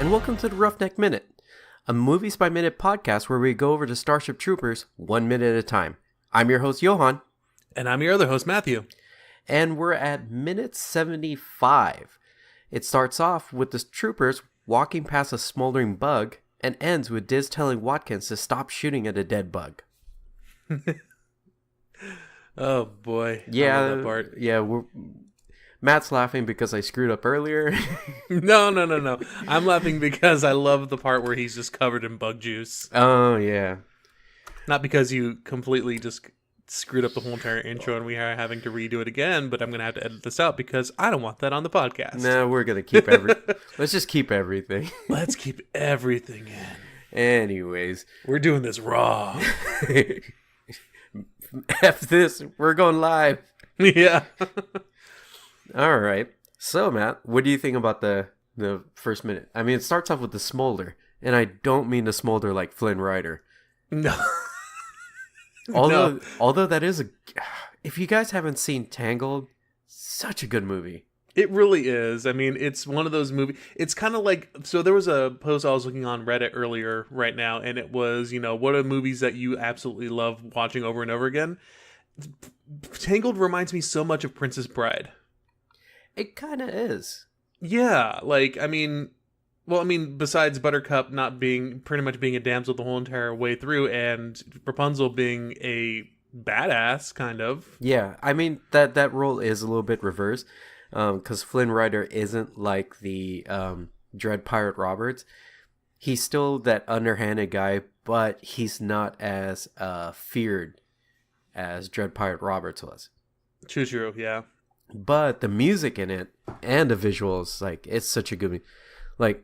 and welcome to the Roughneck Minute, a movies by minute podcast where we go over the Starship Troopers 1 minute at a time. I'm your host, Johann. And I'm your other host, Matthew. And we're at minute 75. It starts off with the troopers walking past a smoldering bug and ends with Diz telling Watkins to stop shooting at a dead bug. Oh boy. Yeah, I love that part. Yeah, Matt's laughing because I screwed up earlier. No. I'm laughing because I love the part where he's just covered in bug juice. Oh, yeah. Not because you completely just screwed up the whole entire intro and we are having to redo it again, but I'm going to have to edit this out because I don't want that on the podcast. No, we're going to keep Let's just keep everything. Let's keep everything in. Anyways. We're doing this raw. F this. We're going live. Yeah. All right. So, Matt, what do you think about the first minute? I mean, it starts off with the smolder, and I don't mean the smolder like Flynn Rider. No. Although that is if you guys haven't seen Tangled, such a good movie. It really is. I mean, it's one of those movies. It's kind of like, so there was a post I was looking on Reddit earlier right now, and it was, what are movies that you absolutely love watching over and over again? Tangled reminds me so much of Princess Bride. It kind of is. Yeah, besides Buttercup not being, pretty much being a damsel the whole entire way through, and Rapunzel being a badass, kind of. Yeah, I mean, that role is a little bit reversed, because Flynn Rider isn't like the Dread Pirate Roberts. He's still that underhanded guy, but he's not as feared as Dread Pirate Roberts was. True, yeah. But the music in it and the visuals, it's such a good movie.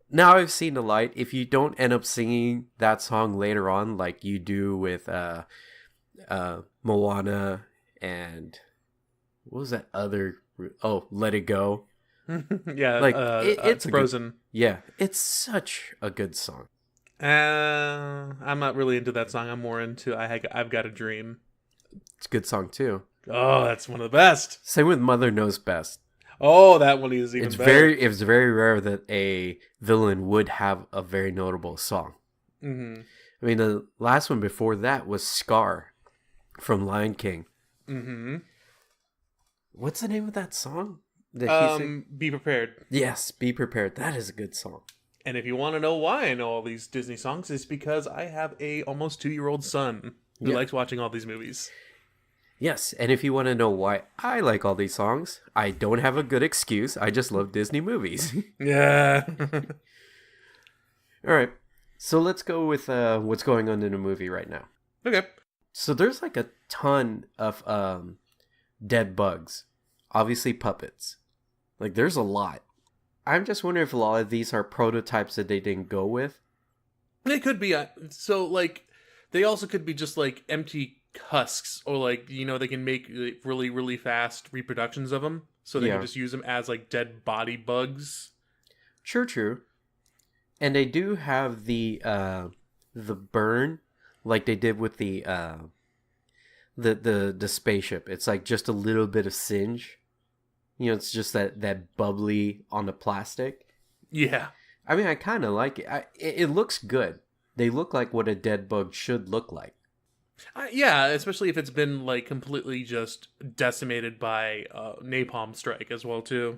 Now I've seen the light. If you don't end up singing that song later on, like you do with Moana and what was that other? Oh, Let It Go. Yeah, it's Frozen. It's such a good song. I'm not really into that song. I'm more into I've Got a Dream. It's a good song too. Oh, that's one of the best. Same with Mother Knows Best. Oh, that one is even better. It's very rare that a villain would have a very notable song. Mm-hmm. I mean, the last one before that was Scar from Lion King. Mm-hmm. What's the name of that song? Be Prepared. Yes, Be Prepared. That is a good song. And if you want to know why I know all these Disney songs, it's because I have a almost 2-year-old son who likes watching all these movies. Yes, and if you want to know why I like all these songs, I don't have a good excuse. I just love Disney movies. Yeah. All right, so let's go with what's going on in the movie right now. Okay. So there's a ton of dead bugs. Obviously puppets. There's a lot. I'm just wondering if a lot of these are prototypes that they didn't go with. They could be. They also could be just empty husks, or they can make really, really fast reproductions of them. So they can just use them as dead body bugs. True. And they do have the burn like they did with the spaceship. It's just a little bit of singe. It's just that bubbly on the plastic. Yeah. I mean, I kind of like it. It looks good. They look like what a dead bug should look like. Yeah, especially if it's been completely just decimated by napalm strike as well too.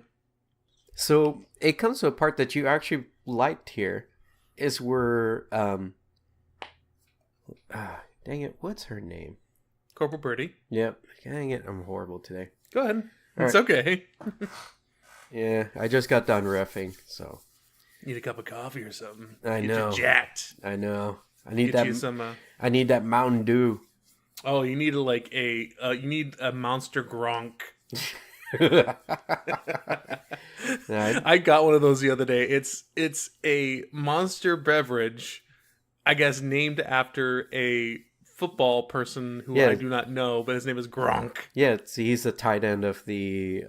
So it comes to a part that you actually liked here, is where dang it, what's her name? Corporal Birdie. Yep. Dang it, I'm horrible today. Go ahead. It's okay. Yeah, I just got done reffing, so. Need a cup of coffee or something. I know. Get you jacked. I know. I need Get you some. I need that Mountain Dew. Oh, you need you need a Monster Gronk. I got one of those the other day. It's a monster beverage, I guess named after a football person who I do not know, but his name is Gronk. Yeah, he's the tight end of the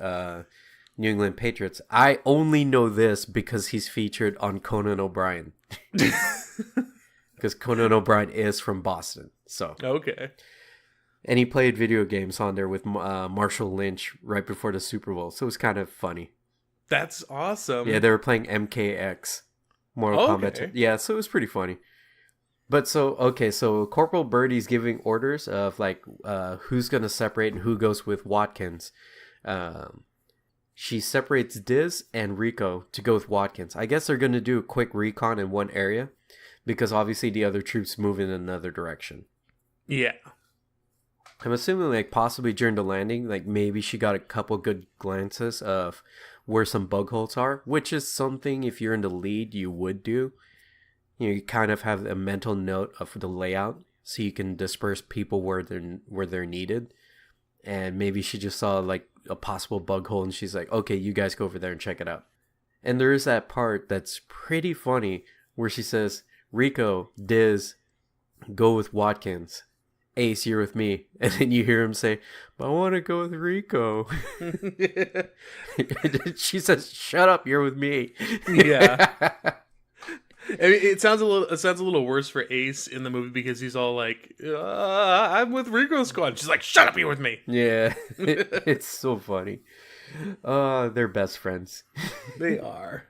New England Patriots. I only know this because he's featured on Conan O'Brien. Because Conan O'Brien is from Boston. So okay. And he played video games on there with Marshall Lynch right before the Super Bowl. So it was kind of funny. That's awesome. Yeah, they were playing MKX. Mortal Kombat. Okay. Yeah, so it was pretty funny. But so okay, so Corporal Birdie's giving orders of like who's gonna separate and who goes with Watkins. Um, she separates Diz and Rico to go with Watkins. I guess they're gonna do a quick recon in one area because obviously the other troops move in another direction. Yeah. I'm assuming like possibly during the landing, like maybe she got a couple good glances of where some bug holes are, which is something if you're in the lead you would do. You kind of have a mental note of the layout so you can disperse people where they're needed. And maybe she just saw like a possible bug hole and she's like, okay, you guys go over there and check it out. And there is that part that's pretty funny where she says, Rico, Diz, go with Watkins. Ace, you're with me. And then you hear him say, but I want to go with Rico. She says, shut up, you're with me. Yeah. I mean, it sounds a little worse for Ace in the movie because he's all like, I'm with Rico's squad. She's like, shut up, you're with me. Yeah. It's so funny. They're best friends. They are.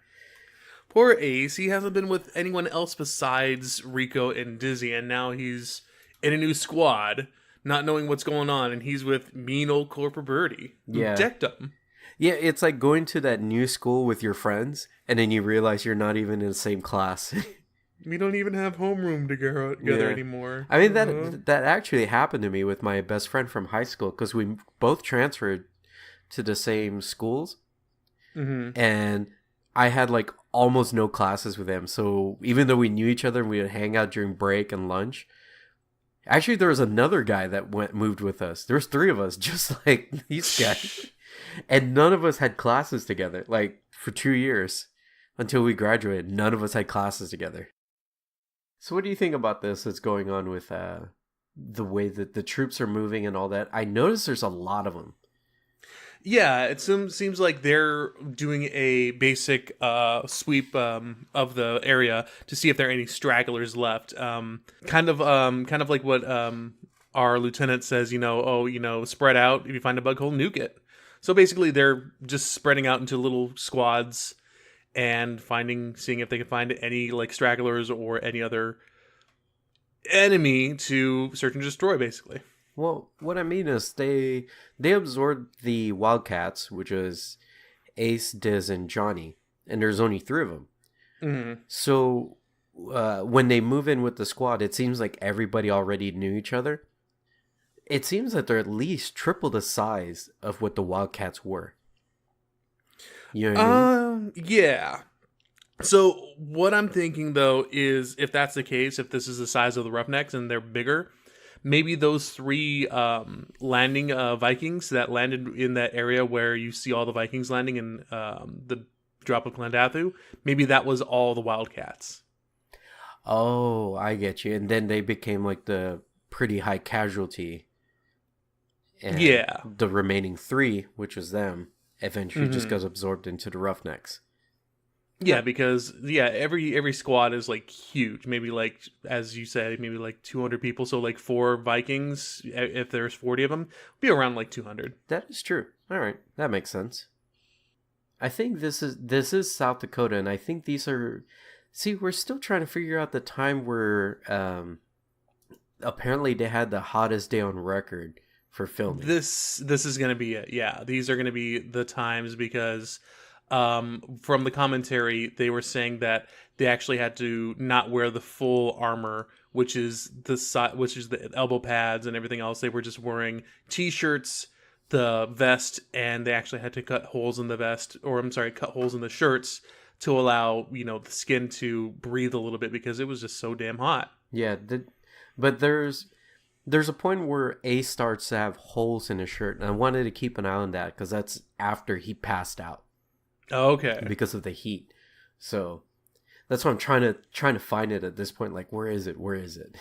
Poor Ace. He hasn't been with anyone else besides Rico and Dizzy, and now he's in a new squad, not knowing what's going on, and he's with mean old Corporal Birdie, who decked him. Yeah, it's like going to that new school with your friends, and then you realize you're not even in the same class. We don't even have homeroom together anymore. I mean, that actually happened to me with my best friend from high school, because we both transferred to the same schools, and I had like almost no classes with him. So even though we knew each other and we would hang out during break and lunch, actually there was another guy that moved with us. There was 3 of us, just like these guys. And none of us had classes together, like for 2 years until we graduated. None of us had classes together. So what do you think about this that's going on with the way that the troops are moving and all that? I noticed there's a lot of them. Yeah, it seems like they're doing a basic sweep of the area to see if there are any stragglers left. Kind of like what our lieutenant says. Spread out. If you find a bug hole, nuke it. So basically, they're just spreading out into little squads and seeing if they can find any like stragglers or any other enemy to search and destroy. Basically. Well, what I mean is they absorbed the Wildcats, which was Ace, Diz, and Johnny, and there's only 3 of them. Mm-hmm. So when they move in with the squad, it seems like everybody already knew each other. It seems that they're at least triple the size of what the Wildcats were. You know what I mean? Yeah. So what I'm thinking though is if that's the case, if this is the size of the Roughnecks and they're bigger, maybe those 3 landing Vikings that landed in that area where you see all the Vikings landing in the drop of Clondathu, maybe that was all the Wildcats. Oh, I get you. And then they became like the pretty high casualty. And the remaining 3, which was them, eventually just goes absorbed into the Roughnecks. Yeah, because every squad is like huge. Maybe like, as you said, maybe like 200 people. So like 4 Vikings, if there's 40 of them, be around like 200. That is true. All right, that makes sense. I think this is South Dakota, and I think these are. See, we're still trying to figure out the time where apparently they had the hottest day on record for filming. This is going to be it. Yeah, these are going to be the times because from the commentary they were saying that they actually had to not wear the full armor, which is the elbow pads and everything else. They were just wearing t-shirts, the vest, and they actually had to cut holes in the vest, or I'm sorry, cut holes in the shirts to allow the skin to breathe a little bit because it was just so damn hot. Yeah, but there's a point where Ace starts to have holes in his shirt, and I wanted to keep an eye on that because that's after he passed out. Okay. Because of the heat. So that's what I'm trying to find it at this point. Like, where is it? Where is it?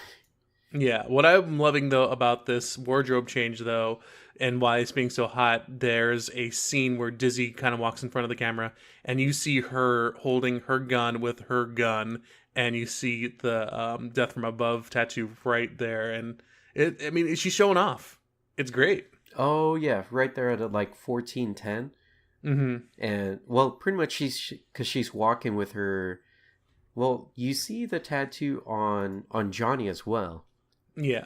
Yeah. What I'm loving though about this wardrobe change though, and why it's being so hot, there's a scene where Dizzy kind of walks in front of the camera, and you see her holding her gun with her gun, and you see the Death from Above tattoo right there, and she's showing off. It's great. Oh yeah, right there at like 14:10. Mm-hmm. And well, pretty much because she's walking with her Well, you see the tattoo on Johnny as well. Yeah.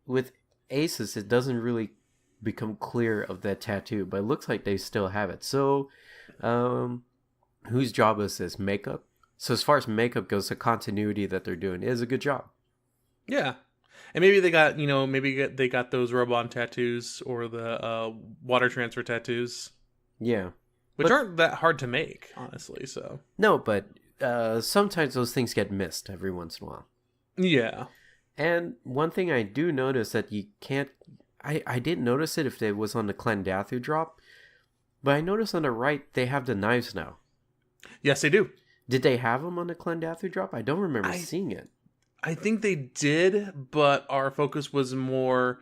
With Aces, it doesn't really become clear of that tattoo, but it looks like they still have it. So, um, whose job is this? Makeup. So as far as makeup goes, the continuity that they're doing is a good job. Yeah. And maybe they got, they got those rub-on tattoos or the water transfer tattoos, Yeah, which aren't that hard to make, honestly. So no, but sometimes those things get missed every once in a while. yeah, And one thing I do notice that you can't, I didn't notice it if it was on the Clendathu drop, but I noticed on the right they have the knives now. yes, they do. Did they have them on the Clendathu drop? I don't remember seeing it. I think they did, but our focus was more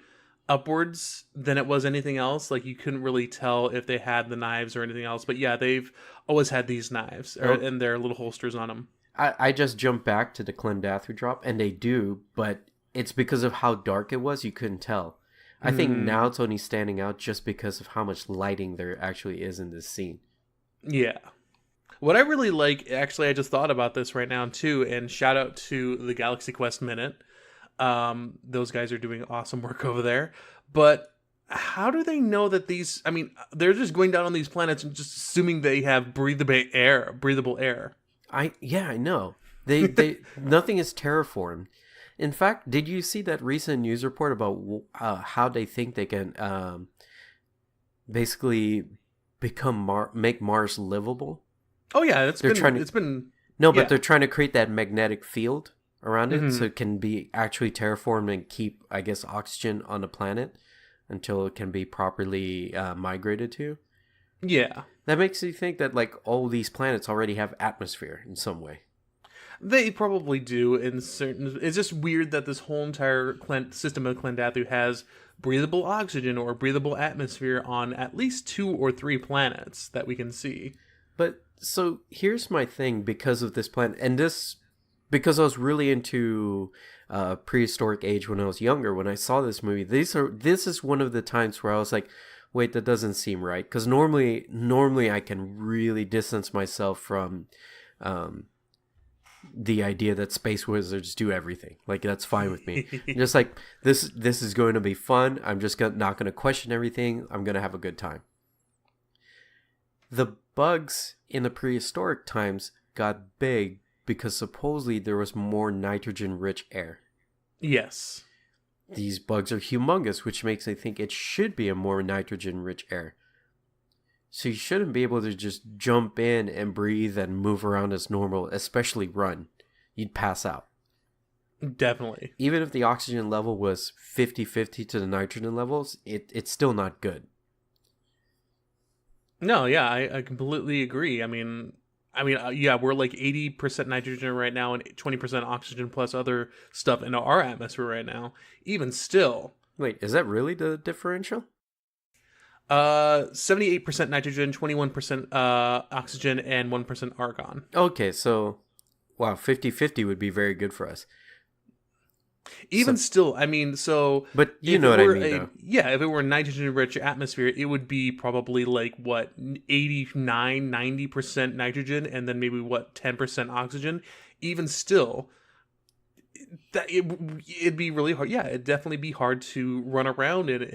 upwards than it was anything else. Like you couldn't really tell if they had the knives or anything else. But yeah, they've always had these knives and their little holsters on them. I just jumped back to the Clendathu drop, and they do, but it's because of how dark it was, you couldn't tell. I think now it's only standing out just because of how much lighting there actually is in this scene. Yeah. What I really like, actually, I just thought about this right now too, and shout out to the Galaxy Quest Minute. Those guys are doing awesome work over there. But how do they know that these? I mean, they're just going down on these planets and just assuming they have breathable air. I know. They nothing is terraformed. In fact, did you see that recent news report about how they think they can basically make Mars livable? Oh yeah, No, yeah. but they're trying to create that magnetic field around it so it can be actually terraformed and keep, I guess, oxygen on the planet until it can be properly migrated to. Yeah. That makes you think that like all these planets already have atmosphere in some way. They probably do in certain. It's just weird that this whole entire system of Clendathu has breathable oxygen or breathable atmosphere on at least 2 or 3 planets that we can see. But so here's my thing because of this planet, and this because I was really into prehistoric age when I was younger. When I saw this movie, this is one of the times where I was like, wait, that doesn't seem right. Because normally I can really distance myself from the idea that space wizards do everything. Like that's fine with me. Just like this is going to be fun. I'm just not going to question everything. I'm going to have a good time. The bugs in the prehistoric times got big because supposedly there was more nitrogen-rich air. Yes. These bugs are humongous, which makes me think it should be a more nitrogen-rich air. So you shouldn't be able to just jump in and breathe and move around as normal, especially run. You'd pass out. Definitely. Even if the oxygen level was 50-50 to the nitrogen levels, it's still not good. No, yeah, I completely agree. I mean, yeah, we're like 80% nitrogen right now and 20% oxygen plus other stuff in our atmosphere right now. Even still. Wait, is that really the differential? 78% nitrogen, 21% oxygen, and 1% argon. Okay, so, wow, 50-50 would be very good for us. Even still, I mean, so... But you know what I mean, though. Yeah, if it were a nitrogen-rich atmosphere, it would be probably like, 89, 90% nitrogen, and then maybe, 10% oxygen. Even still, it'd be really hard. Yeah, it'd definitely be hard to run around it.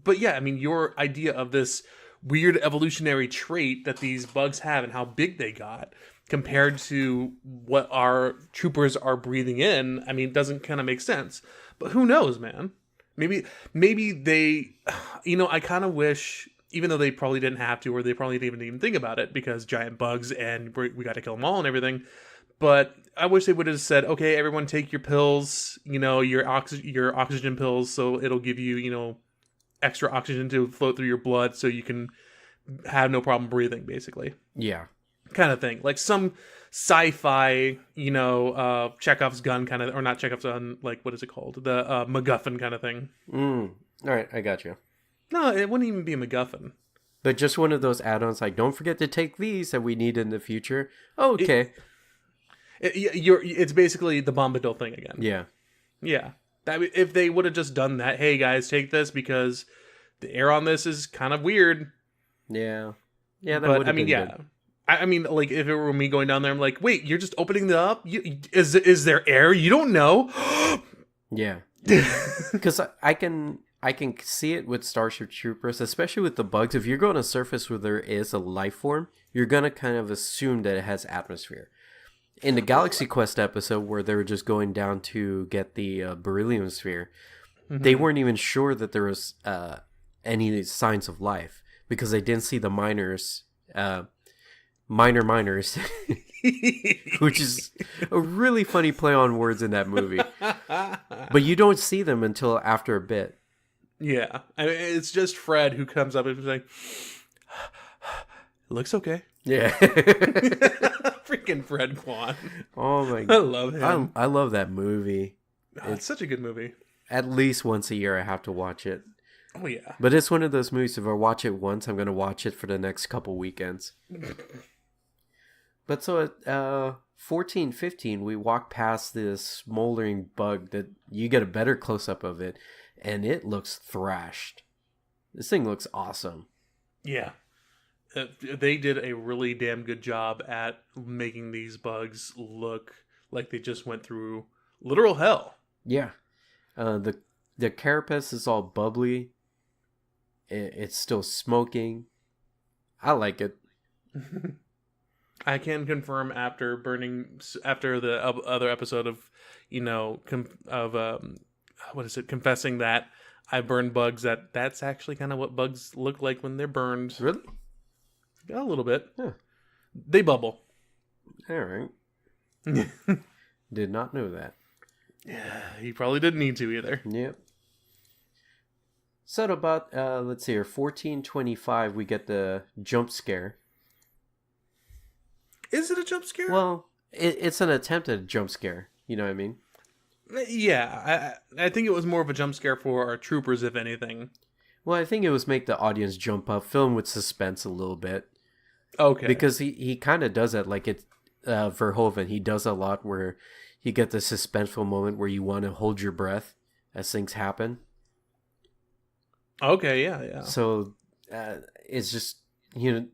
But yeah, I mean, your idea of this weird evolutionary trait that these bugs have and how big they got compared to what our troopers are breathing in, I mean, doesn't kind of make sense. But who knows, man? Maybe they, I kind of wish, even though they probably didn't have to, or they probably didn't even think about it because giant bugs and we got to kill them all and everything. But I wish they would have said, okay, everyone take your pills, your oxygen pills, so it'll give you, extra oxygen to float through your blood so you can have no problem breathing, basically. Yeah. Kind of thing. Like some sci-fi, Chekhov's gun kind of, or not Chekhov's gun, like, what is it called? The MacGuffin kind of thing. All right, I got you. No, it wouldn't even be a MacGuffin. But just one of those add-ons, like, don't forget to take these that we need in the future. Oh, okay. It's basically the Bombadil thing again. Yeah. Yeah. If they would have just done that, hey guys, take this because the air on this is kind of weird. Yeah. Yeah, that would would have been good. I mean, like, if it were me going down there, I'm like, wait, you're just opening it up? Is there air? You don't know. Yeah. Because I can see it with Starship Troopers, especially with the bugs. If you're going to surface where there is a life form, you're gonna kind of assume that it has atmosphere. In the Galaxy Quest episode where they were just going down to get the beryllium sphere, they weren't even sure that there was any signs of life because they didn't see the miners, miners, which is a really funny play on words in that movie. But you don't see them until after a bit. Yeah, I mean, it's just Fred who comes up and is like, "Looks okay." Yeah. Freaking Fred Kwan. Oh my I love him. I love that movie. It's such a good movie. At least once a year I have to watch it. Oh yeah. But it's one of those movies, if I watch it once, I'm going to watch it for the next couple weekends. But so at 14, 15, we walk past this smoldering bug that you get a better close-up of it, and it looks thrashed. This thing looks awesome. Yeah. They did a really damn good job at making these bugs look like they just went through literal hell. Yeah. The carapace is all bubbly. It's still smoking. I like it. I can confirm after the other episode of, what is it, confessing that I burned bugs, that's actually kind of what bugs look like when they're burned. Really? A little bit. Huh. They bubble. All right. Did not know that. Yeah, he probably didn't need to either. Yep. So at about, let's see here, 14:25, we get the jump scare. Is it a jump scare? Well, it's an attempt at a jump scare. You know what I mean? Yeah, I think it was more of a jump scare for our troopers, if anything. Well, I think it was make the audience jump up, fill them with suspense a little bit. Okay. Because he kind of does that, like it, Verhoeven, he does a lot where you get the suspenseful moment where you want to hold your breath as things happen. Okay, yeah. So it's just,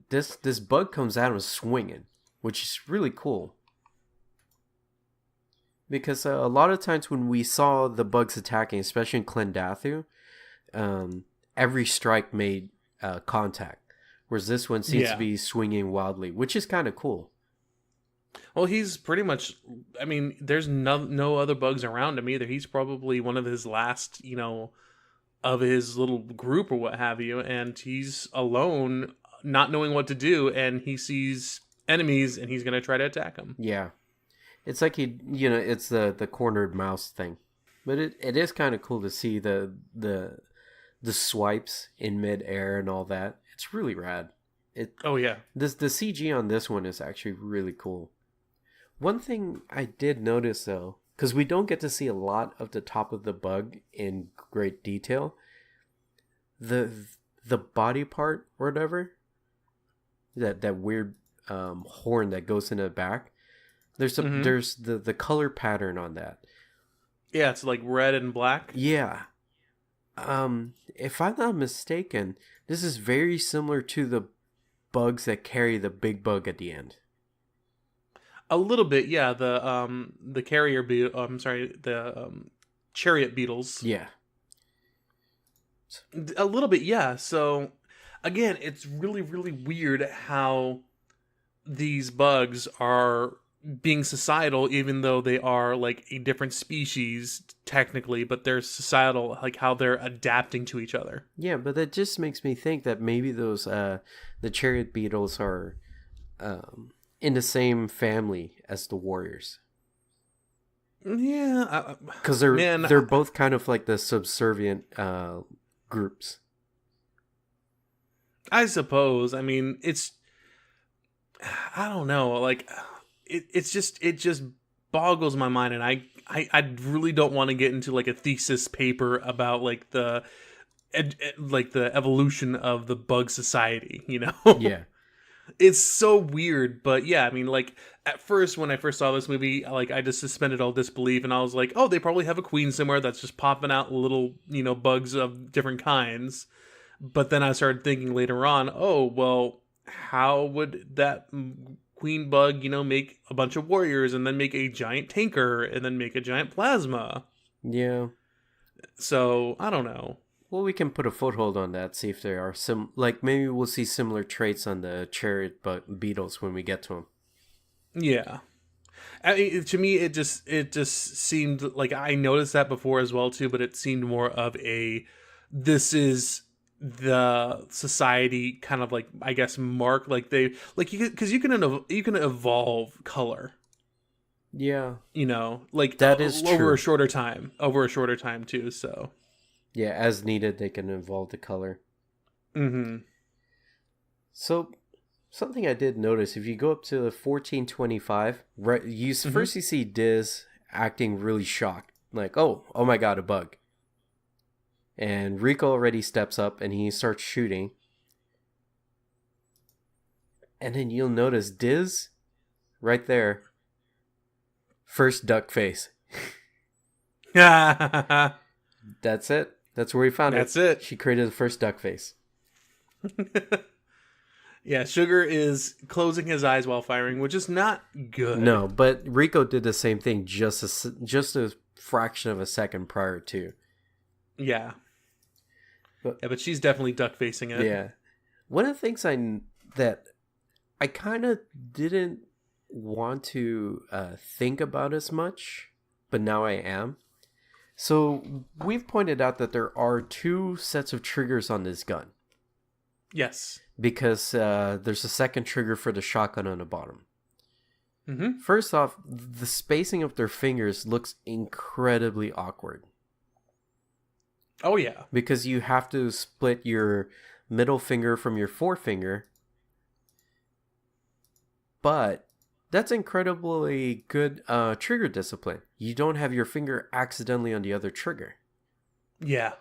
this bug comes at him swinging, which is really cool. Because a lot of times when we saw the bugs attacking, especially in Klendathu, every strike made contact. Whereas this one seems to be swinging wildly, which is kind of cool. Well, he's pretty much, I mean, there's no other bugs around him either. He's probably one of his last, of his little group or what have you. And he's alone, not knowing what to do. And he sees enemies and he's going to try to attack them. Yeah. It's like it's the cornered mouse thing. But it is kind of cool to see the swipes in midair and all that. It's really rad. Oh yeah. The CG on this one is actually really cool. One thing I did notice though, because we don't get to see a lot of the top of the bug in great detail, the body part or whatever, that weird horn that goes in the back, there's the color pattern on that. Yeah, it's like red and black. Yeah. If I'm not mistaken, this is very similar to the bugs that carry the big bug at the end. A little bit, yeah. The carrier beetle. I'm sorry, the chariot beetles. Yeah. A little bit, yeah. So again, it's really, really weird how these bugs are being societal, even though they are like a different species technically, but they're societal, like how they're adapting to each other. Yeah, but that just makes me think that maybe those the chariot beetles are in the same family as the warriors. Yeah, because they're both kind of like the subservient groups. I suppose. I mean, I don't know, like it just boggles my mind, and I really don't want to get into like a thesis paper about like the evolution of the bug society, Yeah. It's so weird, but yeah, I mean, like, at first, when I first saw this movie, like, I just suspended all disbelief, and I was like, oh, they probably have a queen somewhere that's just popping out little, bugs of different kinds. But then I started thinking later on, oh, well, how would that queen bug, make a bunch of warriors and then make a giant tanker and then make a giant plasma? Yeah. So, I don't know. Well, we can put a foothold on that, see if there are some, like, maybe we'll see similar traits on the chariot beetles when we get to them. Yeah. I mean, to me, it just seemed like I noticed that before as well too, but it seemed more of this is the society kind of like, I guess, mark, like they like because you can evolve color, Yeah. like That is over true. over a shorter time too. So Yeah, as needed, they can evolve the color. mm-hmm. So, something I did notice, if you go up to 1425, right, Mm-hmm. first you see Diz acting really shocked, like, oh my god, a bug. And Rico already steps up and he starts shooting. And then you'll notice Diz, right there, first duck face. That's That's it. That's where we found it. it. She created the first duck face. Yeah, Sugar is closing his eyes while firing, which is not good. No, but Rico did the same thing just a fraction of a second prior to. Yeah. But Yeah, but she's definitely duck facing it. yeah, one of the things that I kind of didn't want to think about as much, but now I am. So we've pointed out that there are two sets of triggers on this gun Yes. because there's a second trigger for the shotgun on the bottom. Mm-hmm. First off, the spacing of their fingers looks incredibly awkward Oh yeah. because you have to split your middle finger from your forefinger, but that's incredibly good trigger discipline. You don't have your finger accidentally on the other trigger. Yeah.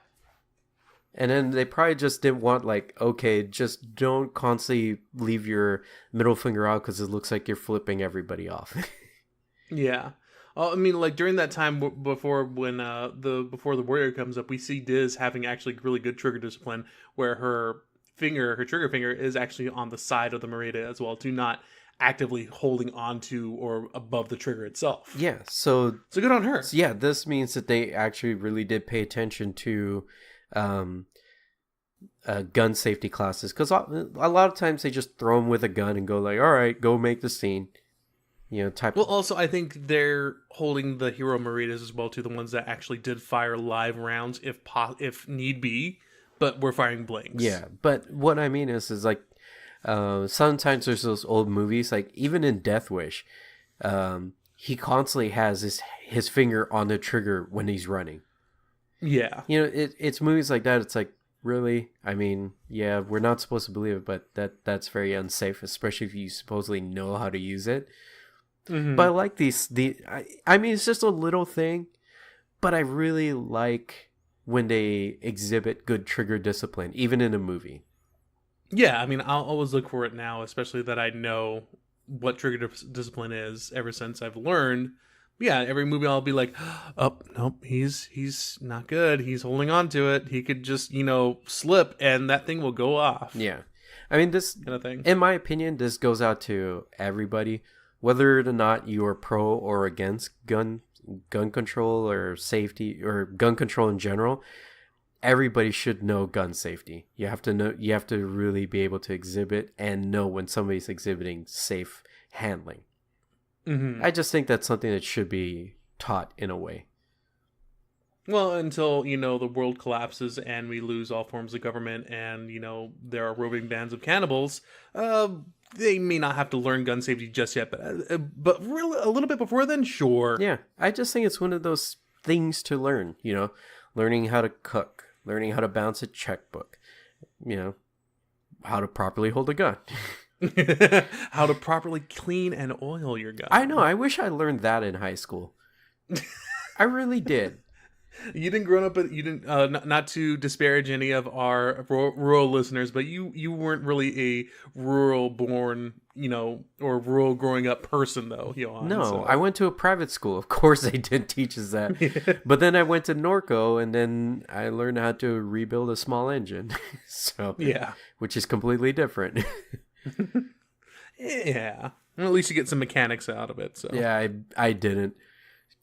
And then they probably just didn't want, like, okay, just don't constantly leave your middle finger out because it looks like you're flipping everybody off. Yeah. I mean, like during that time before when before the warrior comes up, we see Diz having actually really good trigger discipline, where her trigger finger, is actually on the side of the Marita as well, to not actively holding onto or above the trigger itself. Yeah, so good on her. yeah, this means that they actually really did pay attention to um, gun safety classes, because a lot of times they just throw them with a gun and go like, all right, go make the scene. Type. Well, also, I think they're holding the hero Maritas as well, to the ones that actually did fire live rounds if need be, but we're firing blanks. Yeah, but what I mean is like, sometimes there's those old movies, like even in Death Wish, he constantly has his finger on the trigger when he's running. Yeah. It's movies like that. It's like, really? I mean, yeah, we're not supposed to believe it, but that's very unsafe, especially if you supposedly know how to use it. Mm-hmm. But I like I mean, it's just a little thing, but I really like when they exhibit good trigger discipline, even in a movie. Yeah, I mean, I'll always look for it now, especially that I know what trigger discipline is ever since I've learned. Yeah, every movie I'll be like, oh, nope, he's not good. He's holding on to it. He could just, slip and that thing will go off. Yeah. I mean, this, kind of thing. In my opinion, this goes out to everybody, whether or not you are pro or against gun control or safety or gun control in general. Everybody should know gun safety. You have to really be able to exhibit and know when somebody's exhibiting safe handling. Mm-hmm. I just think that's something that should be taught in a way. Well, until, the world collapses and we lose all forms of government and, there are roving bands of cannibals, they may not have to learn gun safety just yet, but really a little bit before then, sure. Yeah, I just think it's one of those things to learn, learning how to cook, learning how to balance a checkbook, how to properly hold a gun. How to properly clean and oil your gun. I know, I wish I learned that in high school. I really did. You didn't grow up, you didn't, not to disparage any of our rural listeners, but you weren't really a rural born, or rural growing up person though, Johann. No, so. I went to a private school. Of course they didn't teach us that. But then I went to Norco and then I learned how to rebuild a small engine. So, yeah. Which is completely different. Yeah. Well, at least you get some mechanics out of it. So Yeah, I didn't.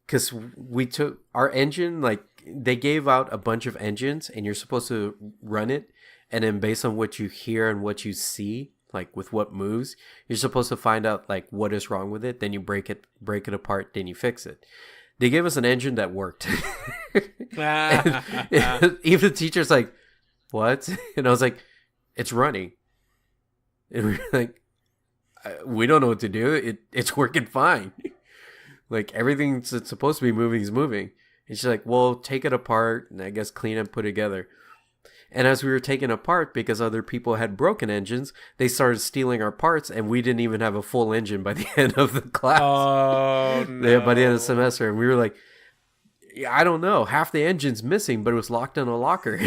Because we took our engine, like, they gave out a bunch of engines, and you're supposed to run it. And then based on what you hear and what you see, like with what moves, you're supposed to find out like what is wrong with it. Then you break it apart. Then you fix it. They gave us an engine that worked. And even the teacher's like, "What?" And I was like, "It's running." And we were like, "We don't know what to do. It's working fine. Like everything that's supposed to be moving is moving." And she's like, "Well, take it apart and I guess clean and put it together." And as we were taking apart, because other people had broken engines, they started stealing our parts, and we didn't even have a full engine by the end of the class. Oh, no. Yeah, by the end of the semester. And we were like, I don't know, half the engine's missing, but it was locked in a locker.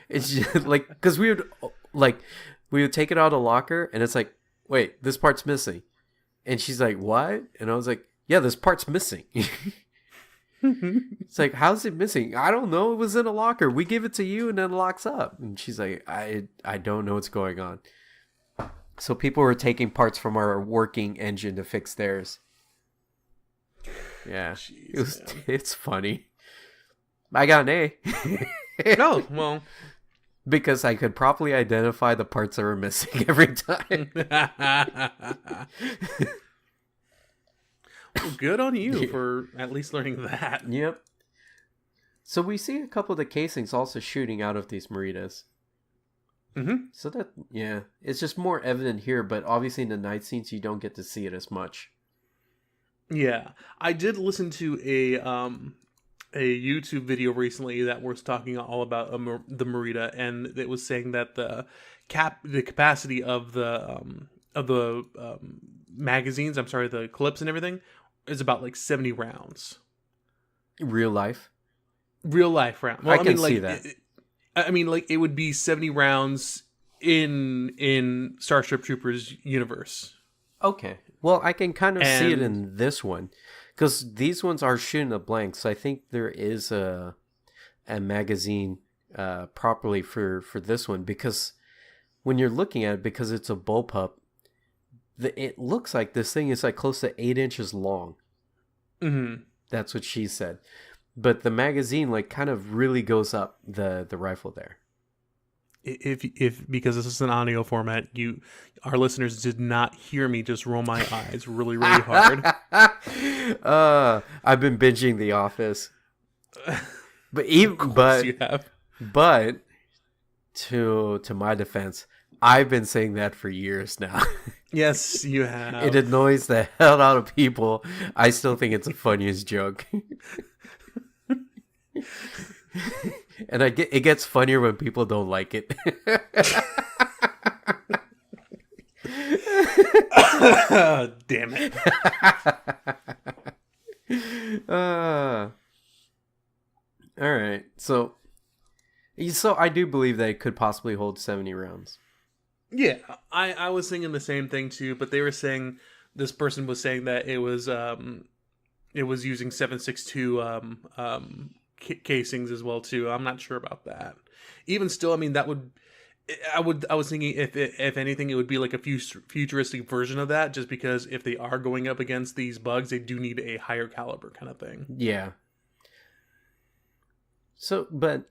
It's just like, because we would take it out of the locker, and it's like, wait, this part's missing. And she's like, what? And I was like, yeah, this part's missing. It's like, how's it missing? I don't know. It was in a locker. We give it to you and then it locks up. And she's like, I don't know what's going on. So people were taking parts from our working engine to fix theirs. Yeah. Jeez, it's funny. I got an A. No, well. Because I could properly identify the parts that were missing every time. Well, good on you for at least learning that. Yep. So we see a couple of the casings also shooting out of these Maritas. Mm-hmm. So that, yeah, it's just more evident here, but obviously in the night scenes you don't get to see it as much. Yeah, I did listen to a YouTube video recently that was talking all about the Merida, and it was saying that the capacity of the magazines, the clips and everything, is about like 70 rounds. Real life round. Well, I can see that. It would be 70 rounds in Starship Troopers universe. Okay. Well, I can kind of see it in this one, because these ones are shooting a blank. So I think there is a magazine properly for this one, because when you're looking at it, because it's a bullpup, it looks like this thing is like close to 8 inches long. Mm-hmm. That's what she said. But the magazine like kind of really goes up the rifle there. If because this is an audio format, our listeners did not hear me just roll my eyes really, really hard. I've been binging The Office. But you have. But to my defense, I've been saying that for years now. Yes, you have. It annoys the hell out of people. I still think it's the funniest joke. And it gets funnier when people don't like it. Damn it. All right. So I do believe that it could possibly hold 70 rounds. Yeah, I was thinking the same thing too, but they were saying, this person was saying that it was using 7.62 casings as well too. I'm not sure about that. Even still, I mean, that would I was thinking if anything, it would be like a futuristic version of that, just because if they are going up against these bugs, they do need a higher caliber kind of thing. Yeah. So, but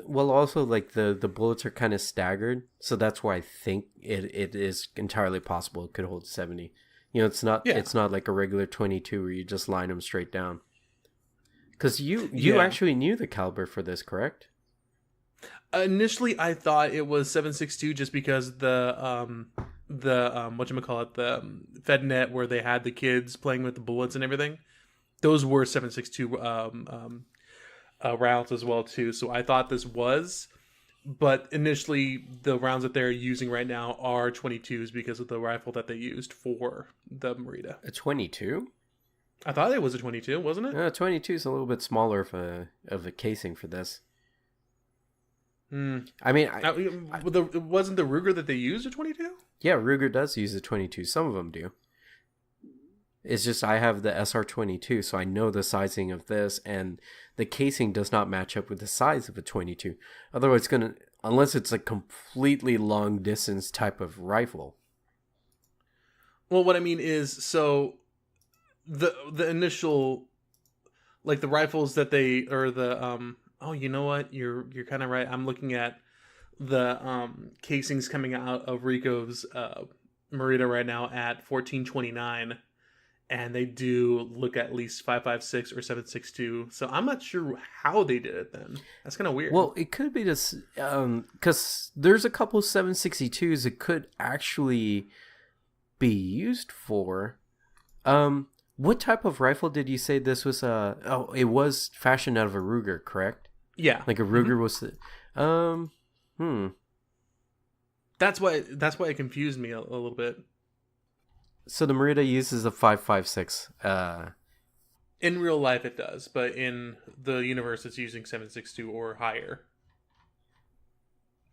well, also like the bullets are kind of staggered, so that's why I think it is entirely possible it could hold 70. You know, it's not like a regular 22 where you just line them straight down. Because you actually knew the caliber for this, correct? Initially, I thought it was 7.62 just because the whatchamacallit, the FedNet where they had the kids playing with the bullets and everything, those were 7.62 rounds as well too. So I thought this was, but initially the rounds that they're using right now are 22s because of the rifle that they used for the Merida. A 22? I thought it was a 22, wasn't it? 22 is a little bit smaller of a casing for this. Hmm. I mean, wasn't the Ruger that they used a 22? Yeah, Ruger does use a 22. Some of them do. It's just I have the SR22, so I know the sizing of this, and the casing does not match up with the size of a 22. unless it's a completely long distance type of rifle. Well, what I mean is, so the initial, like the rifles that they, or the oh, you know what, you're kind of right. I'm looking at the casings coming out of Rico's Merida right now at 1429, and they do look at least 5.56 or 7.62. So I'm not sure how they did it then. That's kind of weird. Well, it could be this because there's a couple 7.62s it could actually be used for. What type of rifle did you say this was? Oh, it was fashioned out of a Ruger, correct? Yeah, like a Ruger was. That's why it confused me a little bit. So the Merida uses a 5.56. In real life, it does, but in the universe, it's using 7.62 or higher.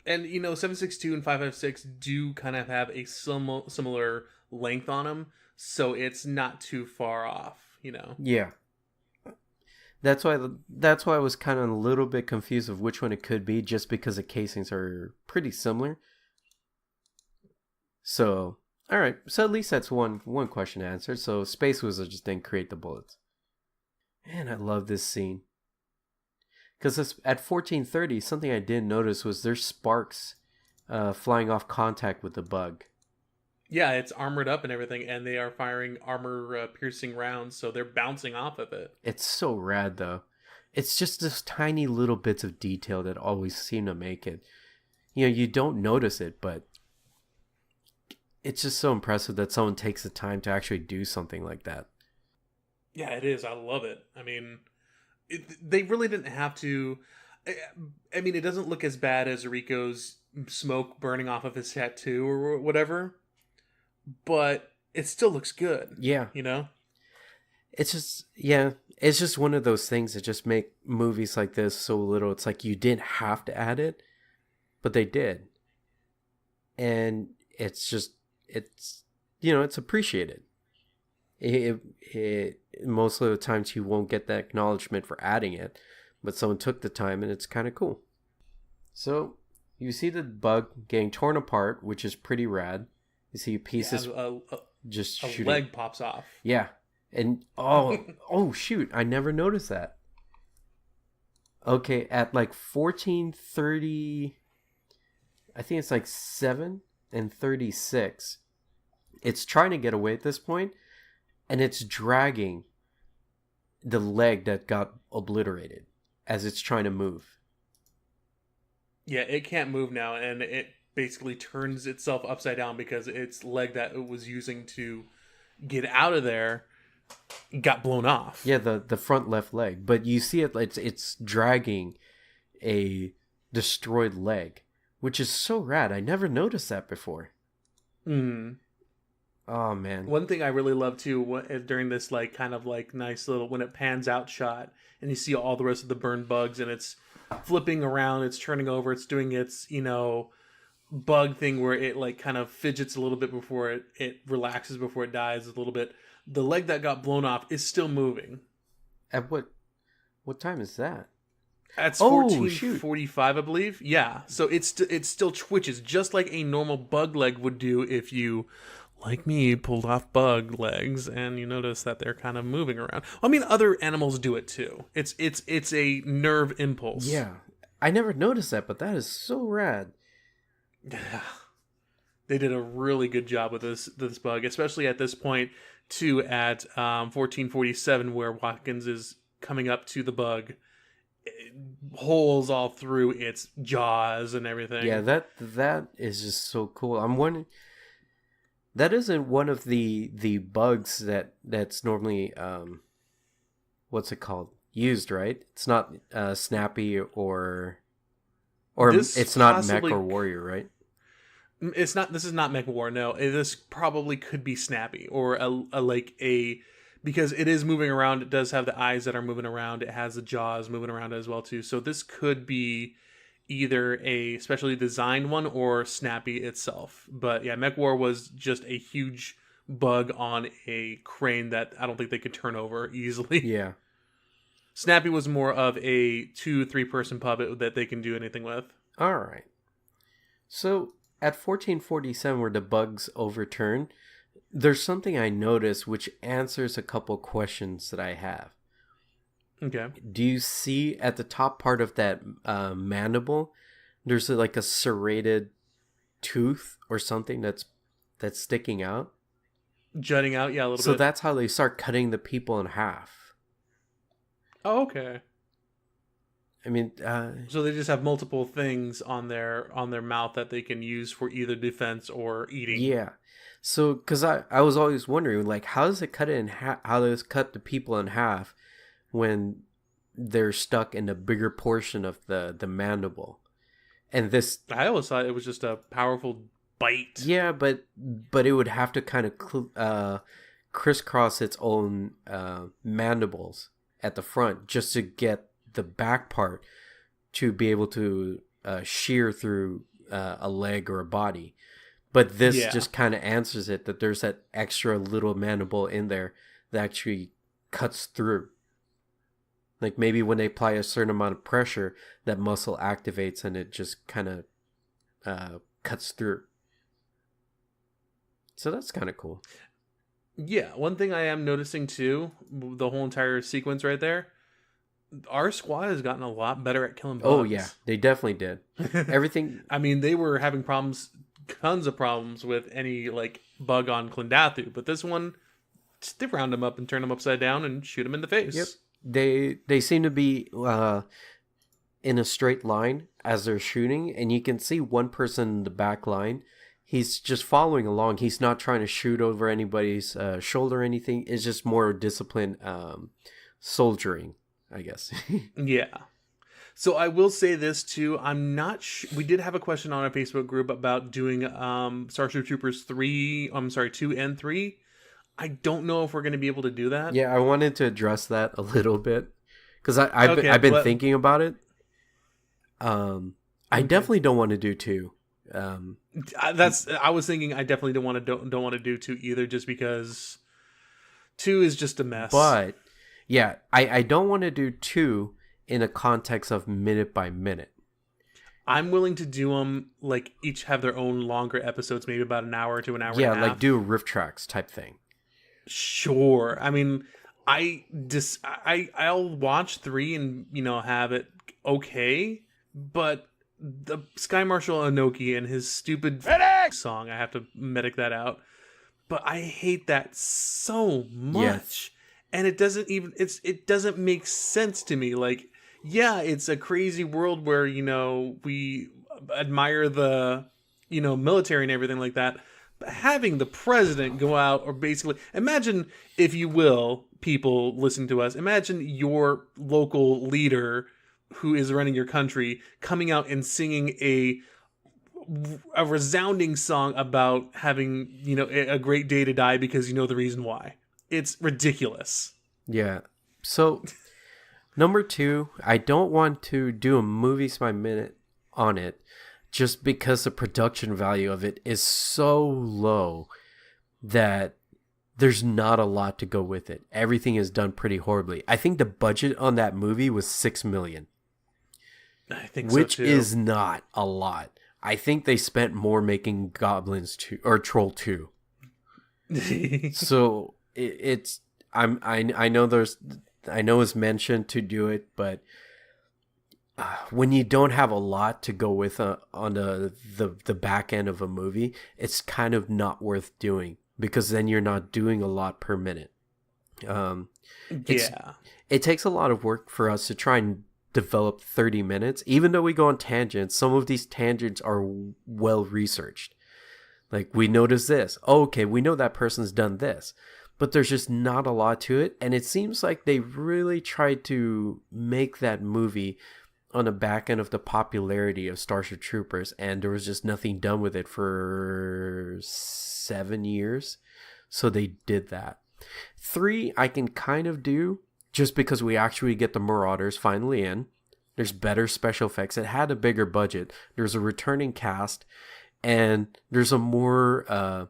And 7.62 and 5.56 do kind of have a similar length on them, so it's not too far off. Yeah. That's why I was kind of a little bit confused of which one it could be, just because the casings are pretty similar. So, all right. So at least that's one question answered. So Space Wizard just didn't create the bullets. Man, I love this scene. Because at 1430, something I didn't notice was there's sparks flying off contact with the bug. Yeah, it's armored up and everything, and they are firing armor-piercing rounds, so they're bouncing off of it. It's so rad, though. It's just those tiny little bits of detail that always seem to make it. You don't notice it, but it's just so impressive that someone takes the time to actually do something like that. Yeah, it is. I love it. I mean, they really didn't have to. I mean, it doesn't look as bad as Rico's smoke burning off of his tattoo or whatever, but it still looks good. Yeah. It's just one of those things that just make movies like this so little. It's like you didn't have to add it, but they did. And it's appreciated. It most of the times you won't get that acknowledgement for adding it, but someone took the time, and it's kind of cool. So you see the bug getting torn apart, which is pretty rad. You see pieces just shooting. A leg pops off. Yeah, and oh shoot, I never noticed that. Okay, at like 1430, I think it's like 7:36. It's trying to get away at this point, and it's dragging the leg that got obliterated as it's trying to move. Yeah, it can't move now, and it basically turns itself upside down because its leg that it was using to get out of there got blown off. Yeah, the front left leg. But you see it's dragging a destroyed leg, which is so rad. I never noticed that before. Oh man. One thing I really love too during this kind of nice little when it pans out shot and you see all the rest of the burned bugs and it's flipping around, it's turning over, it's doing its bug thing where it kind of fidgets a little bit before it relaxes before it dies a little bit. The leg that got blown off is still moving. At what time is that? That's 14:45, I believe. Yeah, so it still twitches just like a normal bug leg would do if you, like me, pulled off bug legs and you notice that they're kind of moving around. I mean, other animals do it too. It's a nerve impulse. Yeah, I never noticed that, but that is so rad. Yeah, they did a really good job with this bug, especially at this point too at 14:47 where Watkins is coming up to the bug. Holes all through its jaws and everything. Yeah, that is just so cool. I'm wondering, that isn't one of the bugs that's normally what's it called, used, right? It's not Snappy or it's not Mech or Warrior, right? It's not. This is not Mech War. No, this probably could be Snappy or because it is moving around. It does have the eyes that are moving around. It has the jaws moving around as well too. So this could be either a specially designed one or Snappy itself. But yeah, Mech War was just a huge bug on a crane that I don't think they could turn over easily. Yeah. Snappy was more of a 2-3 person puppet that they can do anything with. All right. So at 1447, where the bugs overturn, there's something I noticed which answers a couple questions that I have. Okay. Do you see at the top part of that mandible, there's like a serrated tooth or something that's sticking out? Jutting out, yeah, a little So bit. that's how they start cutting the people in half. Oh, okay. I mean, So they just have multiple things on their mouth that they can use for either defense or eating. yeah. So, because I was always wondering, like, how does it cut it in half? How does it cut the people in half when they're stuck in a bigger portion of the mandible? And this, I always thought it was just a powerful bite. yeah, but it would have to kind of crisscross its own mandibles at the front just to get the back part to be able to shear through a leg or a body. But this Yeah. just kind of answers it, that there's that extra little mandible in there that actually cuts through. Like maybe when they apply a certain amount of pressure, that muscle activates and it just kind of cuts through. So that's kind of cool. Yeah, one thing I am noticing too, the whole entire sequence right there, our squad has gotten a lot better at killing bugs. Oh yeah, they definitely did. Everything. I mean, they were having problems, tons of problems with any like bug on Klendathu, but this one, they round them up and turn them upside down and shoot them in the face. Yep. They seem to be in a straight line as they're shooting, and you can see one person in the back line. He's just following along. He's not trying to shoot over anybody's shoulder or anything. It's just more disciplined soldiering, I guess. Yeah. So I will say this too. I'm not. We did have a question on our Facebook group about doing Starship Troopers 3. I'm sorry, 2 and 3. I don't know if we're going to be able to do that. Yeah, I wanted to address that a little bit because I've Okay, been but- thinking about it. I definitely don't want to do 2. I was thinking I definitely don't want to do 2 either, just because 2 is just a mess. But yeah, I don't want to do 2 in a context of minute by minute. I'm willing to do them like each have their own longer episodes, maybe about an hour to an hour. Yeah, and a half. like do a riff tracks type thing. Sure. I mean, I'll watch 3 and have it okay, but the Sky Marshal Anoki and his stupid song, I have to medic that out. But I hate that so much. Yes. And it doesn't make sense to me. Like, yeah, it's a crazy world where, we admire the, military and everything like that. But having the president go out, or basically, imagine, if you will, people listening to us, imagine your local leader who is running your country coming out and singing a resounding song about having, a great day to die because you know the reason why. It's ridiculous. Yeah. So number 2, I don't want to do a movies by minute on it just because the production value of it is so low that there's not a lot to go with it. Everything is done pretty horribly. I think the budget on that movie was $6 million. I think which so too. is not a lot. I think they spent more making Goblins 2 or Troll 2. So I know it's mentioned to do it, but when you don't have a lot to go with on the back end of a movie, it's kind of not worth doing because then you're not doing a lot per minute. It takes a lot of work for us to try and develop 30 minutes. Even though we go on tangents, some of these tangents are well researched. Like, we notice this. Oh, okay, we know that person's done this. But there's just not a lot to it. And it seems like they really tried to make that movie on the back end of the popularity of Starship Troopers. And there was just nothing done with it for 7 years. So they did that. 3, I can kind of do, just because we actually get the Marauders finally in. There's better special effects. It had a bigger budget. There's a returning cast. And there's a more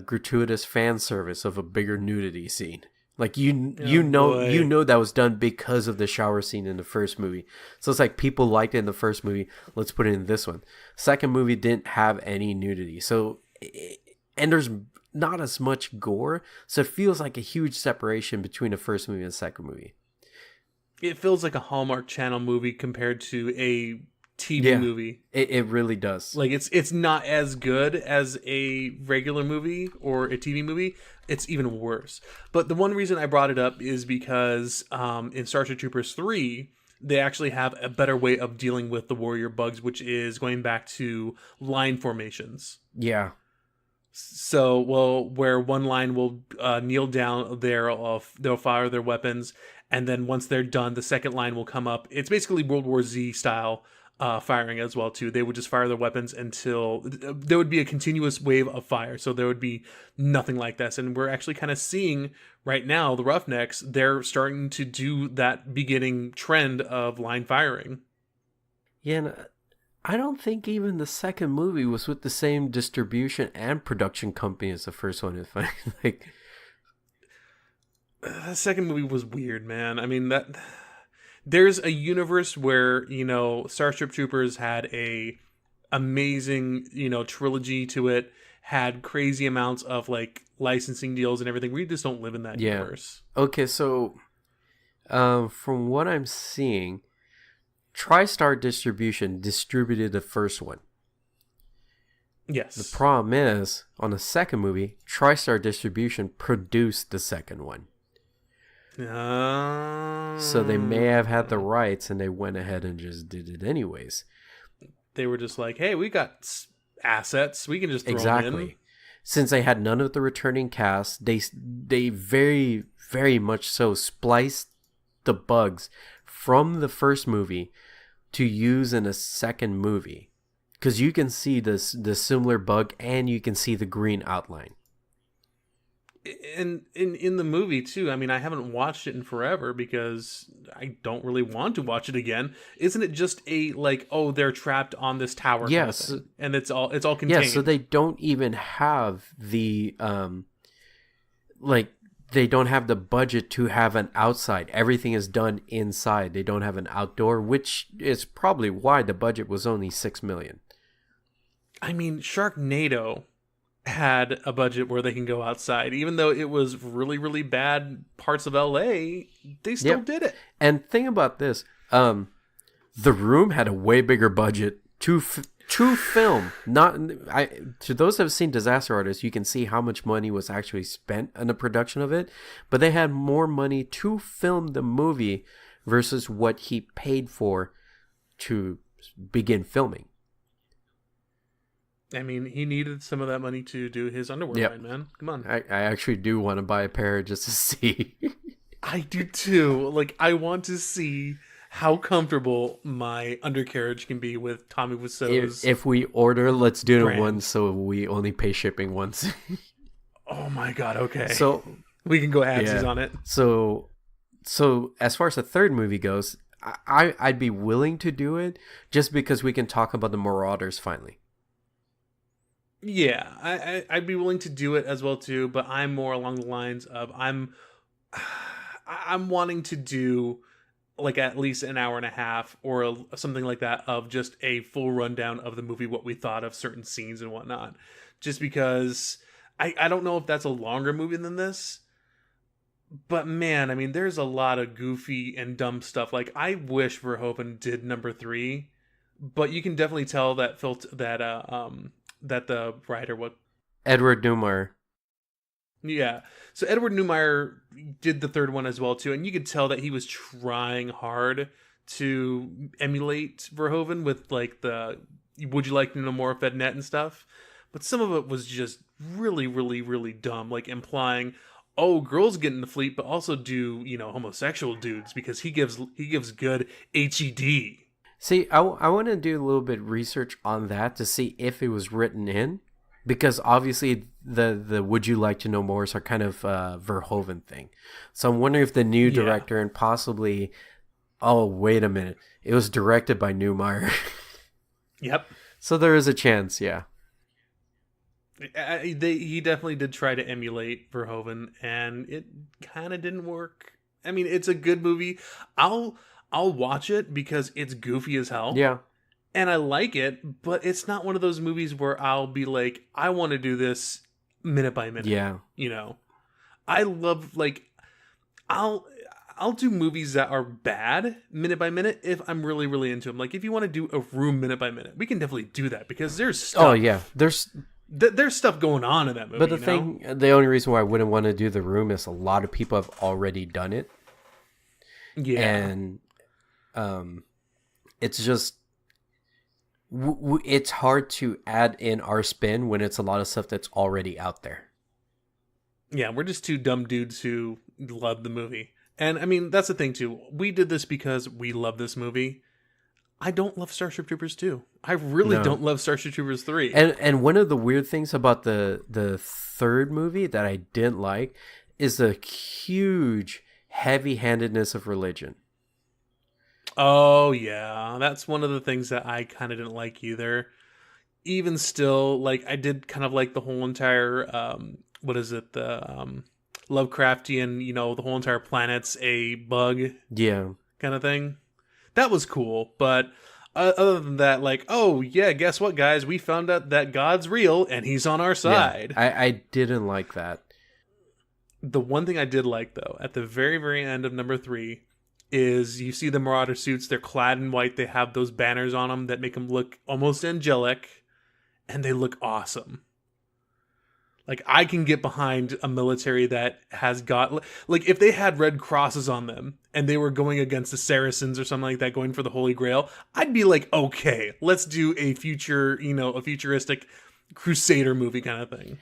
gratuitous fan service of a bigger nudity scene. Like boy. you know that was done because of the shower scene in the first movie. So it's like people liked it in the first movie. Let's put it in this one. Second movie didn't have any nudity. And there's not as much gore. So it feels like a huge separation between the first movie and the second movie. It feels like a Hallmark Channel movie compared to a TV movie. It really does. Like it's not as good as a regular movie or a TV movie. It's even worse. But the one reason I brought it up is because in Starship Troopers 3, they actually have a better way of dealing with the warrior bugs, which is going back to line formations. Yeah. So, where one line will kneel down, they'll fire their weapons, and then once they're done, the second line will come up. It's basically World War Z style firing as well too. They would just fire their weapons until there would be a continuous wave of fire. So there would be nothing like this. And we're actually kind of seeing right now the Roughnecks, they're starting to do that beginning trend of line firing. Yeah, and I don't think even the second movie was with the same distribution and production company as the first one. If I like, the second movie was weird, man. I mean that. There's a universe where, Starship Troopers had a amazing, trilogy to it, had crazy amounts of like licensing deals and everything. We just don't live in that universe. Okay, so from what I'm seeing, TriStar Distribution distributed the first one. Yes. The problem is, on the second movie, TriStar Distribution produced the second one. So they may have had the rights and they went ahead and just did it anyways. They were just like, hey, we got assets. We can just throw them in. Since they had none of the returning cast, they very, very much so spliced the bugs from the first movie to use in a second movie. Because you can see the similar bug and you can see the green outline. And in the movie too, I mean, I haven't watched it in forever because I don't really want to watch it again. Isn't it just a like, oh, they're trapped on this tower? Yes, kind of thing, and it's all contained. Yeah, so they don't even have the they don't have the budget to have an outside. Everything is done inside. They don't have an outdoor, which is probably why the budget was only $6 million. I mean, Sharknado had a budget where they can go outside, even though it was really, really bad parts of LA. They still did it. And think about this: The Room had a way bigger budget to film. To those that have seen Disaster Artist, you can see how much money was actually spent on the production of it. But they had more money to film the movie versus what he paid for to begin filming. I mean, he needed some of that money to do his underwear line, man. Come on. I actually do want to buy a pair just to see. I do too. Like, I want to see how comfortable my undercarriage can be with Tommy Wiseau's. If we order, let's do it once so we only pay shipping once. Oh my god, okay. So we can go halvesies on it. So as far as the third movie goes, I'd be willing to do it just because we can talk about the Marauders finally. Yeah, I'd be willing to do it as well too, but I'm more along the lines of I'm wanting to do like at least an hour and a half or something like that of just a full rundown of the movie, what we thought of certain scenes and whatnot. Just because I don't know if that's a longer movie than this, but man, I mean, there's a lot of goofy and dumb stuff. Like, I wish Verhoeven did number 3, but you can definitely tell that that the writer, Edward Neumeier. Yeah. So Edward Neumeier did the third one as well too, and you could tell that he was trying hard to emulate Verhoeven with like the "Would you like to know more" FedNet and stuff, but some of it was just really, really, really dumb, like implying, oh, girls get in the fleet, but also do homosexual dudes because he gives good HED. See, I want to do a little bit of research on that to see if it was written in, because obviously the "Would you like to know more" are kind of Verhoeven thing. So I'm wondering if the new director and possibly, oh, wait a minute, it was directed by Neumeier. Yep. So there is a chance, yeah. He definitely did try to emulate Verhoeven, and it kind of didn't work. I mean, it's a good movie. I'll I'll watch it because it's goofy as hell, Yeah. and I like it. But it's not one of those movies where I'll be like, I want to do this minute by minute. Yeah. You know, I love like I'll I'll do movies that are bad minute by minute if I'm really really into them. Like if you want to do a Room minute by minute, we can definitely do that because there's Oh stuff. yeah. There's stuff going on in that movie. But the only reason why I wouldn't want to do The Room is a lot of people have already done it, Yeah. and it's just it's hard to add in our spin when it's a lot of stuff that's already out there. Yeah, we're just two dumb dudes who love the movie. And I mean, that's the thing too. We did this because we love this movie. I don't love Starship Troopers 2. I really No. don't love Starship Troopers 3. And one of the weird things about the third movie that I didn't like is the huge heavy-handedness of religion. Oh, yeah. That's one of the things that I kind of didn't like either. Even still, like, I did kind of like the whole entire, what is it? The Lovecraftian, the whole entire planet's a bug Yeah. kind of thing. That was cool, but other than that, like, oh yeah, guess what, guys? We found out that God's real and He's on our side. Yeah. I didn't like that. The one thing I did like though, at the very very end of number 3, is you see the Marauder suits. They're clad in white. They have those banners on them that make them look almost angelic, and they look awesome. Like I can get behind a military that has got like if they had red crosses on them and they were going against the Saracens or something like that, going for the Holy Grail, I'd be like, okay, let's do a futuristic Crusader movie kind of thing.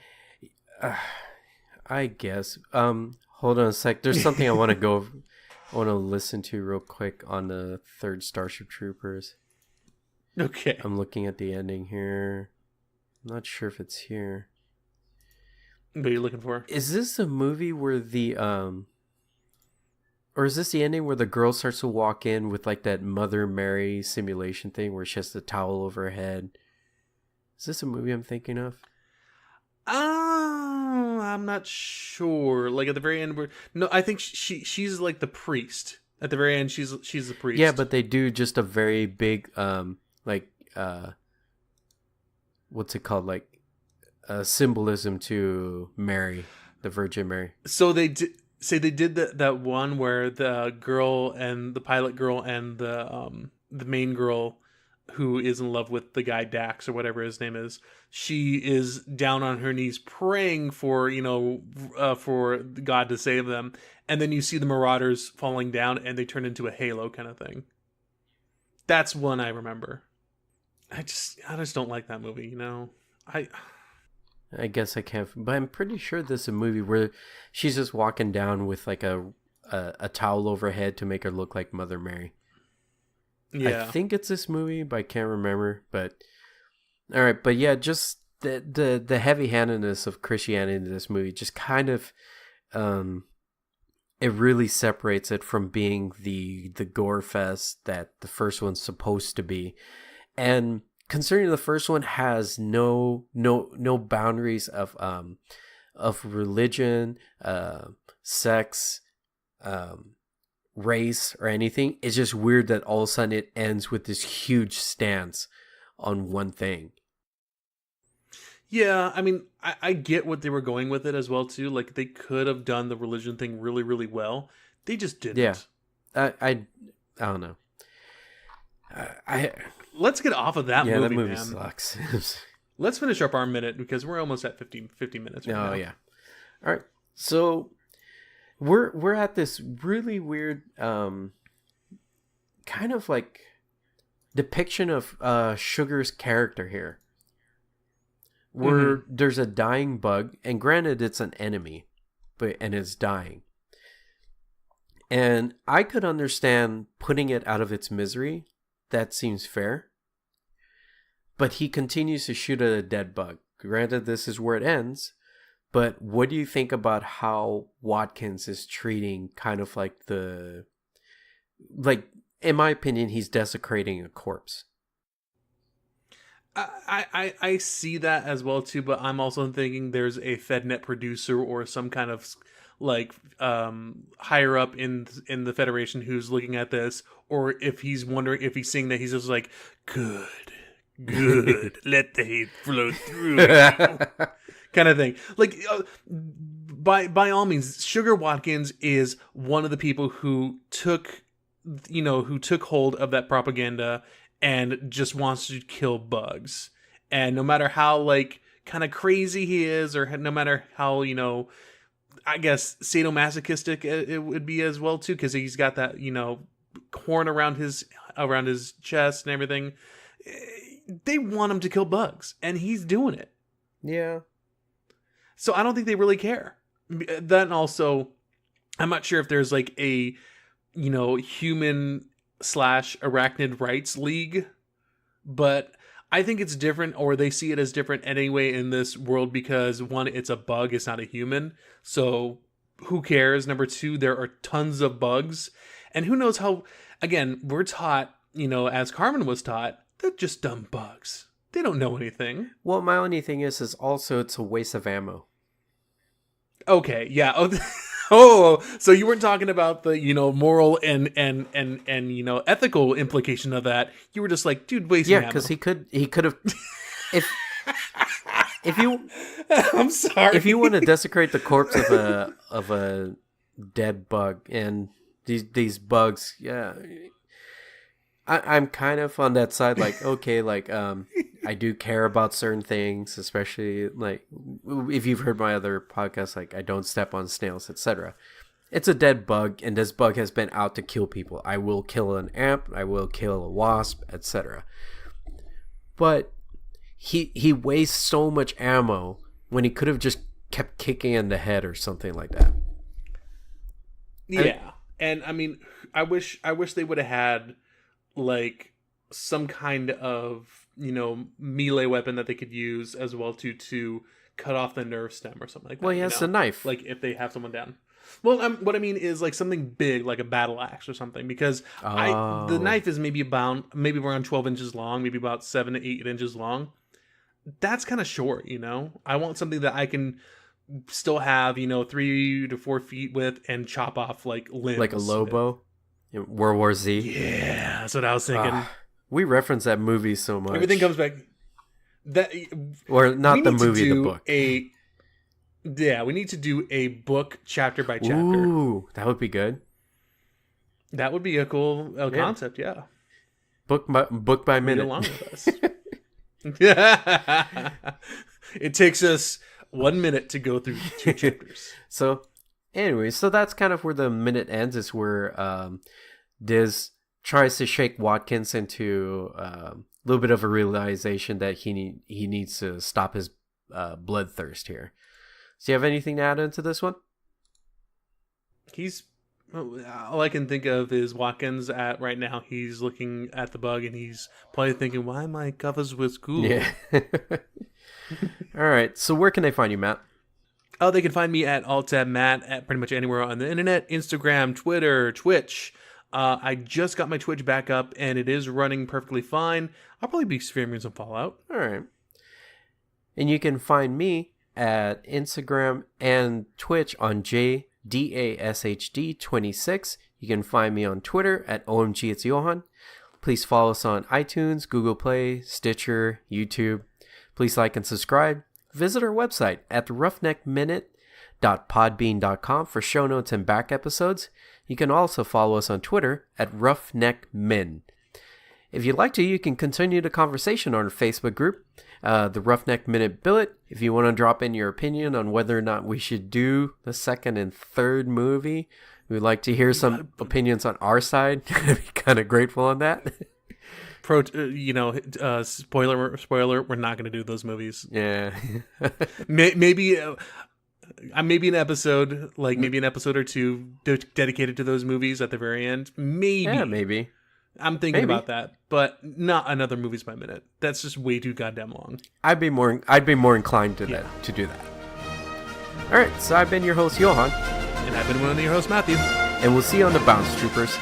I guess. Hold on a sec. There's something I want to listen to real quick on the third Starship Troopers. Okay. I'm looking at the ending here. I'm not sure if it's here. What are you looking for? Is this a movie where or is this the ending where the girl starts to walk in with like that Mother Mary simulation thing where she has the towel over her head? Is this a movie I'm thinking of? I'm not sure. Like at the very end, no, I think she's like the priest. At the very end, she's the priest. Yeah, but they do just a very big what's it called, like symbolism to Mary, the Virgin Mary. So they did say they did that one where the girl and the pilot girl and the main girl who is in love with the guy Dax or whatever his name is, she is down on her knees praying for for God to save them, and then you see the Marauders falling down and they turn into a halo kind of thing. That's one I remember. I just don't like that movie. I guess I can't, but I'm pretty sure this is a movie where she's just walking down with like a towel over her head to make her look like Mother Mary. Yeah. I think it's this movie, but I can't remember. But all right, but yeah, just the heavy-handedness of Christianity in this movie just kind of it really separates it from being the gore fest that the first one's supposed to be. And considering the first one has no boundaries of religion, sex, race, or anything, it's just weird that all of a sudden it ends with this huge stance on one thing. Yeah, I mean, I get what they were going with it as well too. Like they could have done the religion thing really, really well. They just didn't. Yeah, I don't know. Let's get off of that movie. Yeah, that movie man. sucks. Let's finish up our minute because we're almost at 50 minutes right now. Oh yeah. All right. So we're at this really weird kind of like depiction of Sugar's character here. Where there's a dying bug, and granted it's an enemy, and it's dying. And I could understand putting it out of its misery. That seems fair. But he continues to shoot at a dead bug. Granted, this is where it ends. But what do you think about how Watkins is treating kind of like in my opinion, he's desecrating a corpse. I see that as well too, but I'm also thinking there's a FedNet producer or some kind of like higher up in the Federation who's looking at this, or if he's wondering, if he's seeing that, he's just like, good, let the hate flow through, kind of thing. Like, by all means, Sugar Watkins is one of the people who took hold of that propaganda and just wants to kill bugs. And no matter how like kind of crazy he is, or no matter how, I guess sadomasochistic it would be as well too, because he's got that, horn around his chest and everything. They want him to kill bugs, and he's doing it. Yeah. So I don't think they really care. Then also, I'm not sure if there's like a, human / arachnid rights league, but I think it's different, or they see it as different anyway in this world, because one, it's a bug, it's not a human. So who cares? Number two, there are tons of bugs, and who knows how, again, we're taught, as Carmen was taught, they're just dumb bugs. They don't know anything. Well, my only thing is also it's a waste of ammo. Okay, yeah. Oh, so you weren't talking about the, moral and ethical implication of that. You were just like, dude, wasting ammo. Yeah, because he could have, if you, I'm sorry. If you want to desecrate the corpse of a dead bug, and these bugs, yeah, I'm kind of on that side. Like, okay, like I do care about certain things, especially like if you've heard my other podcasts, like I don't step on snails, etc. It's a dead bug, and this bug has been out to kill people. I will kill an ant, I will kill a wasp, etc. But he wastes so much ammo when he could have just kept kicking in the head or something like that. Yeah, and I mean, I wish they would have had like some kind of melee weapon that they could use as well to cut off the nerve stem or something like that. Well, he has a knife. Like if they have someone down. Well, what I mean is like something big, like a battle axe or something, because the knife is maybe around 12 inches long, maybe about 7 to 8 inches long. That's kind of short, I want something that I can still have, 3 to 4 feet with and chop off like limbs. Like a Lobo in World War Z. Yeah, that's what I was thinking. We reference that movie so much. Everything comes back. Or not the movie, the book. We need to do a book chapter by chapter. Ooh, that would be good. That would be a cool concept, yeah. Book by minute. Read along with us. It takes us 1 minute to go through 2 chapters. So, anyway, that's kind of where the minute ends, is where Diz tries to shake Watkins into a little bit of a realization that he needs to stop his bloodthirst here. So you have anything to add into this one? All I can think of is Watkins right now. He's looking at the bug and he's probably thinking, why am I covers with goo? Yeah. All right. So where can they find you, Matt? Oh, they can find me at AltTabMatt at pretty much anywhere on the internet, Instagram, Twitter, Twitch. I just got my Twitch back up and it is running perfectly fine. I'll probably be experiencing some Fallout. All right. And you can find me at Instagram and Twitch on JDASHD26. You can find me on Twitter at OMG It's Johann. Please follow us on iTunes, Google Play, Stitcher, YouTube. Please like and subscribe. Visit our website at roughneckminute.podbean.com for show notes and back episodes. You can also follow us on Twitter at roughneckmin. If you'd like to, you can continue the conversation on our Facebook group, the Roughneck Minute Billet. If you want to drop in your opinion on whether or not we should do the second and third movie, we'd like to hear some opinions on our side. I'd be kind of grateful on that. Spoiler, we're not going to do those movies. Yeah. maybe an episode, maybe an episode or two dedicated to those movies at the very end. Maybe. Yeah, maybe. I'm thinking about that, but not another movies by minute. That's just way too goddamn long. I'd be more inclined to do that. All right, so I've been your host Johann, and I've been one of your hosts Matthew, and we'll see you on the Bounce Troopers.